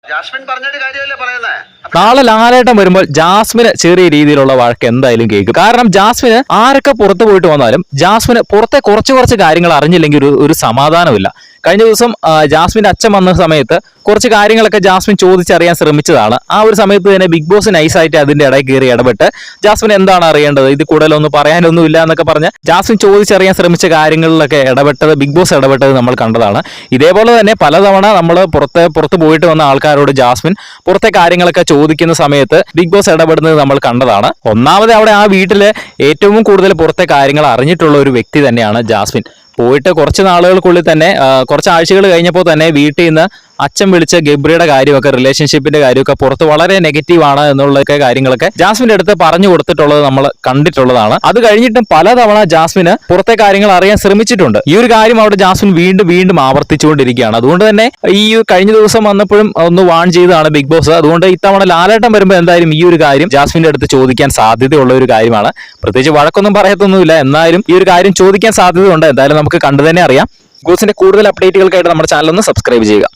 Jasmine പറഞ്ഞിട്ട് കാര്യമല്ലേ പറയുന്നേ. നാളെ ലാലേട്ടൻ വരുമ്പോൾ ജാസ്മിന് ചെറിയ രീതിയിലുള്ള വഴക്ക് എന്തായാലും കേൾക്കും. കാരണം ജാസ്മിന് ആരൊക്കെ പുറത്തു പോയിട്ട് വന്നാലും ജാസ്മിന് പുറത്തെ കുറച്ച് കാര്യങ്ങൾ അറിഞ്ഞില്ലെങ്കിൽ ഒരു സമാധാനമില്ല. കഴിഞ്ഞ ദിവസം ജാസ്മിന്റെ അച്ഛൻ വന്ന സമയത്ത് കുറച്ച് കാര്യങ്ങളൊക്കെ ജാസ്മിൻ ചോദിച്ചറിയാൻ ശ്രമിച്ചതാണ്. ആ ഒരു സമയത്ത് തന്നെ ബിഗ് ബോസ് നൈസായിട്ട് അതിന്റെ ഇടയിൽ കയറി ഇടപെട്ട് ജാസ്മിൻ എന്താണ് അറിയേണ്ടത്, ഇത് കൂടുതലൊന്നും പറയാനൊന്നും ഇല്ല എന്നൊക്കെ പറഞ്ഞ് ജാസ്മിൻ ചോദിച്ചറിയാൻ ശ്രമിച്ച കാര്യങ്ങളിലൊക്കെ ബിഗ് ബോസ് ഇടപെട്ടത് നമ്മൾ കണ്ടതാണ്. ഇതേപോലെ തന്നെ പലതവണ നമ്മൾ പുറത്ത് പോയിട്ട് വന്ന ആൾക്കാരോട് ജാസ്മിൻ പുറത്തെ കാര്യങ്ങളൊക്കെ ചോദിക്കുന്ന സമയത്ത് ബിഗ് ബോസ് ഇടപെടുന്നത് നമ്മൾ കണ്ടതാണ്. ഒന്നാമത് അവിടെ ആ വീട്ടിലെ ഏറ്റവും കൂടുതൽ പുറത്തെ കാര്യങ്ങൾ അറിഞ്ഞിട്ടുള്ള ഒരു വ്യക്തി തന്നെയാണ് ജാസ്മിൻ. പോയിട്ട് കുറച്ച് നാളുകൾക്കുള്ളിൽ തന്നെ കുറച്ച് ആഴ്ചകൾ കഴിഞ്ഞപ്പോൾ തന്നെ വീട്ടിൽ നിന്ന് അച്ഛൻ വിളിച്ച ഗബ്രിയുടെ കാര്യമൊക്കെ റിലേഷൻഷിപ്പിന്റെ കാര്യമൊക്കെ പുറത്ത് വളരെ നെഗറ്റീവ് ആണ് എന്നുള്ളൊക്കെ കാര്യങ്ങളൊക്കെ ജാസ്മിന്റെ അടുത്ത് പറഞ്ഞു കൊടുത്തിട്ടുള്ളത് നമ്മൾ കണ്ടിട്ടുള്ളതാണ്. അത് കഴിഞ്ഞിട്ടും പലതവണ ജാസ്മിന് പുറത്തെ കാര്യങ്ങൾ അറിയാൻ ശ്രമിച്ചിട്ടുണ്ട്. ഈ ഒരു കാര്യം അവിടെ ജാസ്മിൻ വീണ്ടും ആവർത്തിച്ചുകൊണ്ടിരിക്കുകയാണ്. അതുകൊണ്ട് തന്നെ ഈ കഴിഞ്ഞ ദിവസം വന്നപ്പോഴും ഒന്ന് വാൺ ചെയ്തതാണ് ബിഗ് ബോസ്. അതുകൊണ്ട് ഇത്തവണ ലാലേട്ടൻ വരുമ്പോൾ എന്തായാലും ഈ ഒരു കാര്യം ജാസ്മിന്റെ അടുത്ത് ചോദിക്കാൻ സാധ്യതയുള്ള ഒരു കാര്യമാണ്. പ്രത്യേകിച്ച് വഴക്കൊന്നും പറയത്തൊന്നുമില്ല, എന്നാലും ഈ ഒരു കാര്യം ചോദിക്കാൻ സാധ്യതയുണ്ട്. എന്തായാലും നമുക്ക് കണ്ടു തന്നെ അറിയാം. ബിഗ് ബോസിന്റെ കൂടുതൽ അപ്ഡേറ്റുകൾക്കായിട്ട് നമ്മുടെ ചാനൽ ഒന്ന് സബ്സ്ക്രൈബ് ചെയ്യുക.